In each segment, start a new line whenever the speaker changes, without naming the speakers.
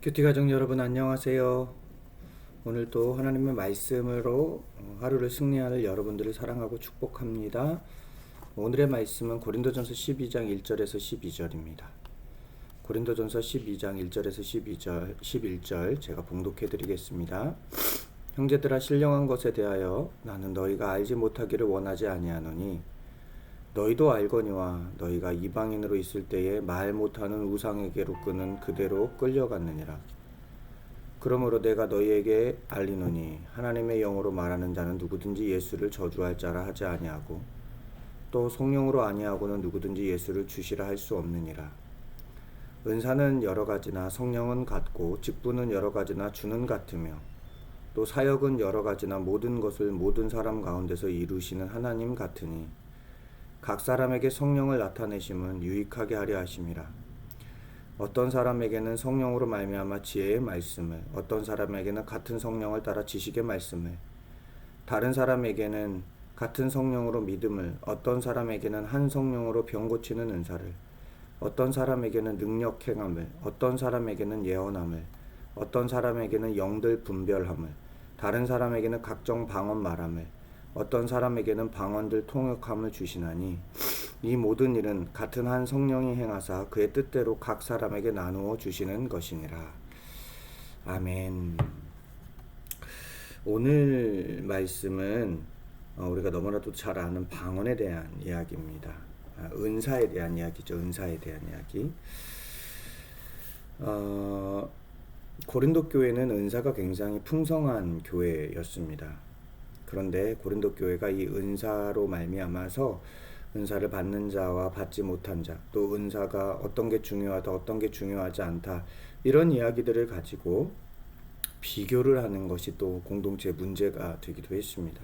큐티 가족 여러분 안녕하세요. 오늘 또 하나님의 말씀으로 하루를 승리하는 여러분들을 사랑하고 축복합니다. 오늘의 말씀은 고린도전서 12장 1절에서 12절입니다. 고린도전서 12장 1절에서 12절, 11절 제가 봉독해 드리겠습니다. 형제들아, 신령한 것에 대하여 나는 너희가 알지 못하기를 원하지 아니하노니 너희도 알거니와 너희가 이방인으로 있을 때에 말 못하는 우상에게로 끄는 그대로 끌려갔느니라. 그러므로 내가 너희에게 알리노니 하나님의 영으로 말하는 자는 누구든지 예수를 저주할 자라 하지 아니하고 또 성령으로 아니하고는 누구든지 예수를 주시라 할 수 없느니라. 은사는 여러 가지나 성령은 같고 직분은 여러 가지나 주는 같으며 또 사역은 여러 가지나 모든 것을 모든 사람 가운데서 이루시는 하나님 같으니 각 사람에게 성령을 나타내심은 유익하게 하려 하심이라. 어떤 사람에게는 성령으로 말미암아 지혜의 말씀을, 어떤 사람에게는 같은 성령을 따라 지식의 말씀을, 다른 사람에게는 같은 성령으로 믿음을, 어떤 사람에게는 한 성령으로 병 고치는 은사를, 어떤 사람에게는 능력 행함을, 어떤 사람에게는 예언함을, 어떤 사람에게는 영들 분별함을, 다른 사람에게는 각종 방언 말함을, 어떤 사람에게는 방언들 통역함을 주시나니 이 모든 일은 같은 한 성령이 행하사 그의 뜻대로 각 사람에게 나누어 주시는 것이니라. 아멘. 오늘 말씀은 우리가 너무나도 잘 아는 방언에 대한 이야기입니다. 은사에 대한 이야기죠. 은사에 대한 이야기. 고린도 교회는 은사가 굉장히 풍성한 교회였습니다. 그런데 고린도 교회가 이 은사로 말미암아서 은사를 받는 자와 받지 못한 자, 또 은사가 어떤 게 중요하다, 어떤 게 중요하지 않다, 이런 이야기들을 가지고 비교를 하는 것이 또 공동체 문제가 되기도 했습니다.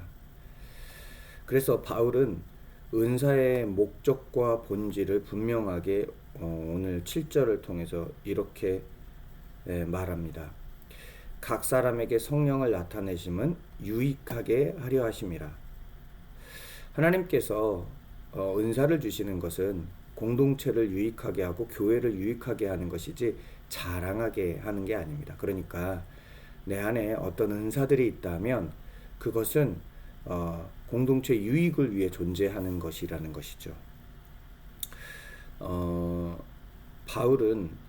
그래서 바울은 은사의 목적과 본질을 분명하게 오늘 7절을 통해서 이렇게 말합니다. 각 사람에게 성령을 나타내심은 유익하게 하려 하심이라. 하나님께서 은사를 주시는 것은 공동체를 유익하게 하고 교회를 유익하게 하는 것이지 자랑하게 하는 게 아닙니다. 그러니까 내 안에 어떤 은사들이 있다면 그것은 공동체 유익을 위해 존재하는 것이라는 것이죠. 바울은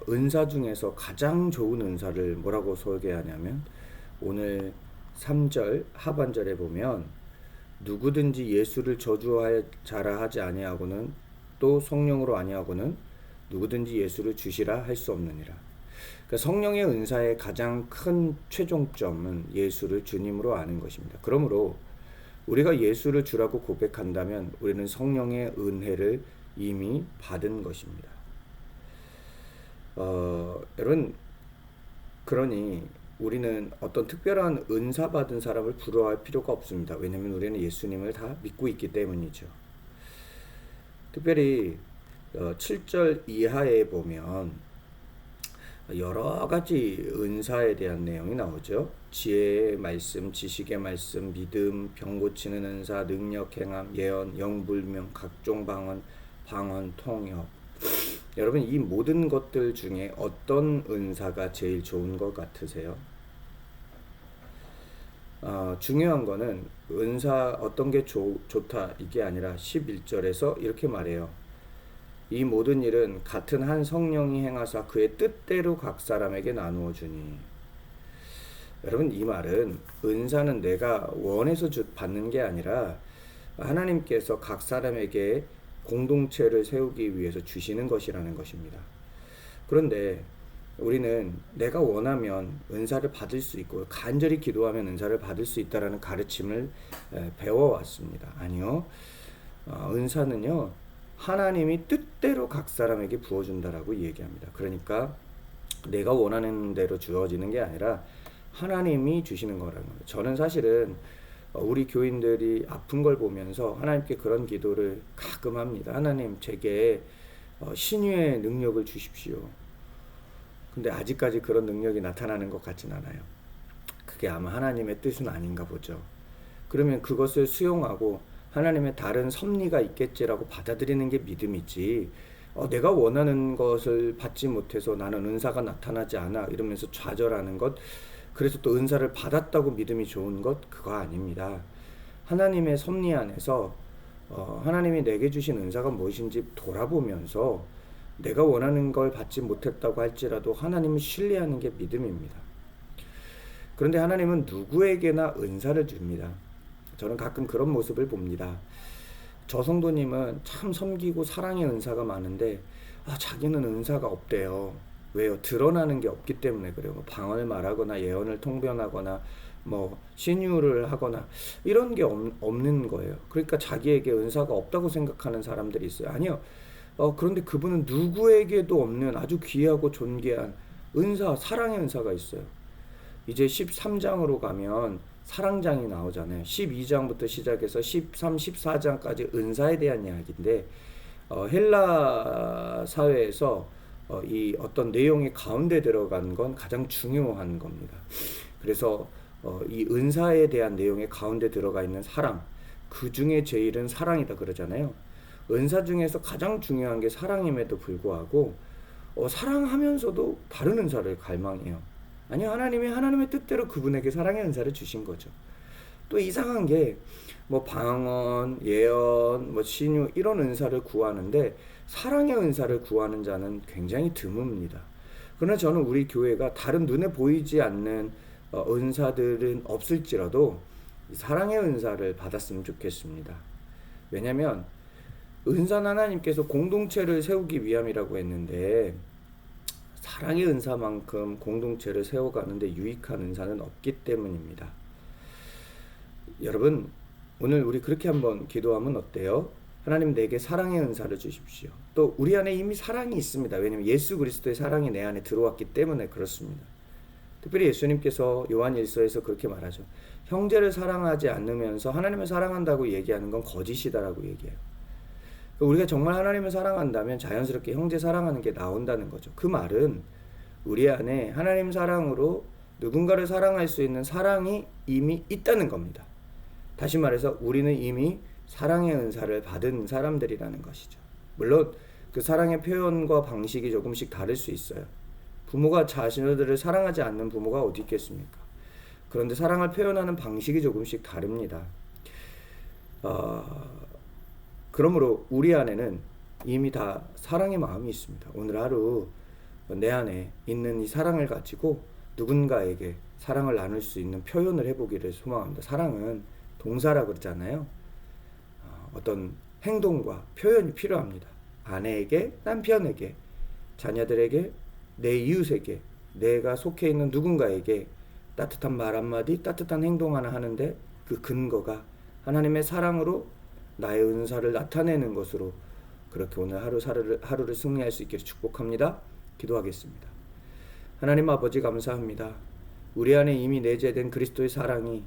은사 중에서 가장 좋은 은사를 뭐라고 소개하냐면 오늘 3절 하반절에 보면 누구든지 예수를 저주할 자라 하지 아니하고는 또 성령으로 아니하고는 누구든지 예수를 주시라 할 수 없느니라. 그러니까 성령의 은사의 가장 큰 최종점은 예수를 주님으로 아는 것입니다. 그러므로 우리가 예수를 주라고 고백한다면 우리는 성령의 은혜를 이미 받은 것입니다. 여러분, 그러니 우리는 어떤 특별한 은사 받은 사람을 부러워할 필요가 없습니다. 왜냐하면 우리는 예수님을 다 믿고 있기 때문이죠. 특별히 7절 이하에 보면 여러 가지 은사에 대한 내용이 나오죠. 지혜의 말씀, 지식의 말씀, 믿음, 병 고치는 은사, 능력 행함, 예언, 영불명, 각종 방언, 통역. 여러분, 이 모든 것들 중에 어떤 은사가 제일 좋은 것 같으세요? 중요한 거는 은사 어떤 게 좋다 이게 아니라 11절에서 이렇게 말해요. 이 모든 일은 같은 한 성령이 행하사 그의 뜻대로 각 사람에게 나누어 주니. 여러분, 이 말은 은사는 내가 원해서 받는 게 아니라 하나님께서 각 사람에게 공동체를 세우기 위해서 주시는 것이라는 것입니다. 그런데 우리는 내가 원하면 은사를 받을 수 있고 간절히 기도하면 은사를 받을 수 있다라는 가르침을 배워왔습니다. 아니요. 은사는요, 하나님이 뜻대로 각 사람에게 부어준다라고 얘기합니다. 그러니까 내가 원하는 대로 주어지는 게 아니라 하나님이 주시는 거라는 거예요. 저는 사실은 우리 교인들이 아픈 걸 보면서 하나님께 그런 기도를 가끔 합니다. 하나님, 제게 신유의 능력을 주십시오. 근데 아직까지 그런 능력이 나타나는 것 같진 않아요. 그게 아마 하나님의 뜻은 아닌가 보죠. 그러면 그것을 수용하고 하나님의 다른 섭리가 있겠지라고 받아들이는 게 믿음이지, 내가 원하는 것을 받지 못해서 나는 은사가 나타나지 않아 이러면서 좌절하는 것, 그래서 또 은사를 받았다고 믿음이 좋은 것, 그거 아닙니다. 하나님의 섭리 안에서 하나님이 내게 주신 은사가 무엇인지 돌아보면서 내가 원하는 걸 받지 못했다고 할지라도 하나님을 신뢰하는 게 믿음입니다. 그런데 하나님은 누구에게나 은사를 줍니다. 저는 가끔 그런 모습을 봅니다. 저 성도님은 참 섬기고 사랑의 은사가 많은데 자기는 은사가 없대요. 왜요? 드러나는 게 없기 때문에 그래요. 뭐 방언을 말하거나 예언을 통변하거나 뭐 신유를 하거나 이런 게 없는 거예요. 그러니까 자기에게 은사가 없다고 생각하는 사람들이 있어요. 아니요. 그런데 그분은 누구에게도 없는 아주 귀하고 존귀한 은사, 사랑의 은사가 있어요. 이제 13장으로 가면 사랑장이 나오잖아요. 12장부터 시작해서 13, 14장까지 은사에 대한 이야기인데 헬라 사회에서 이 어떤 내용이 가운데 들어간 건 가장 중요한 겁니다. 그래서 이 은사에 대한 내용의 가운데 들어가 있는 사랑, 그 중에 제일은 사랑이다 그러잖아요. 은사 중에서 가장 중요한 게 사랑임에도 불구하고 사랑하면서도 다른 은사를 갈망해요. 아니, 하나님의 뜻대로 그분에게 사랑의 은사를 주신 거죠. 또 이상한 게 뭐 방언, 예언, 뭐 신유 이런 은사를 구하는데 사랑의 은사를 구하는 자는 굉장히 드뭅니다. 그러나 저는 우리 교회가 다른 눈에 보이지 않는 은사들은 없을지라도 사랑의 은사를 받았으면 좋겠습니다. 왜냐하면 은사는 하나님께서 공동체를 세우기 위함이라고 했는데 사랑의 은사만큼 공동체를 세워가는데 유익한 은사는 없기 때문입니다. 여러분, 오늘 우리 그렇게 한번 기도하면 어때요? 하나님 내게 사랑의 은사를 주십시오. 또 우리 안에 이미 사랑이 있습니다. 왜냐하면 예수 그리스도의 사랑이 내 안에 들어왔기 때문에 그렇습니다. 특별히 예수님께서 요한 1서에서 그렇게 말하죠. 형제를 사랑하지 않으면서 하나님을 사랑한다고 얘기하는 건 거짓이다라고 얘기해요. 우리가 정말 하나님을 사랑한다면 자연스럽게 형제 사랑하는 게 나온다는 거죠. 그 말은 우리 안에 하나님 사랑으로 누군가를 사랑할 수 있는 사랑이 이미 있다는 겁니다. 다시 말해서 우리는 이미 사랑의 은사를 받은 사람들이라는 것이죠. 물론 그 사랑의 표현과 방식이 조금씩 다를 수 있어요. 부모가 자신들을 사랑하지 않는 부모가 어디 있겠습니까? 그런데 사랑을 표현하는 방식이 조금씩 다릅니다. 그러므로 우리 안에는 이미 다 사랑의 마음이 있습니다. 오늘 하루 내 안에 있는 이 사랑을 가지고 누군가에게 사랑을 나눌 수 있는 표현을 해보기를 소망합니다. 사랑은 동사라 그러잖아요. 어떤 행동과 표현이 필요합니다. 아내에게, 남편에게, 자녀들에게, 내 이웃에게, 내가 속해 있는 누군가에게 따뜻한 말 한마디, 따뜻한 행동 하나 하는데 그 근거가 하나님의 사랑으로 나의 은사를 나타내는 것으로 그렇게 오늘 하루를 승리할 수 있기를 축복합니다. 기도하겠습니다. 하나님 아버지 감사합니다. 우리 안에 이미 내재된 그리스도의 사랑이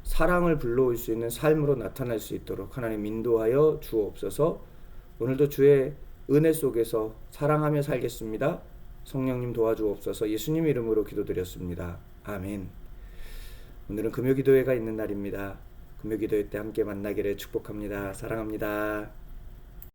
사랑을 불러올 수 있는 삶으로 나타날 수 있도록 하나님 인도하여 주옵소서. 오늘도 주의 은혜 속에서 사랑하며 살겠습니다. 성령님 도와주옵소서. 예수님 이름으로 기도드렸습니다. 아멘. 오늘은 금요기도회가 있는 날입니다. 금요기도회 때 함께 만나기를 축복합니다. 사랑합니다.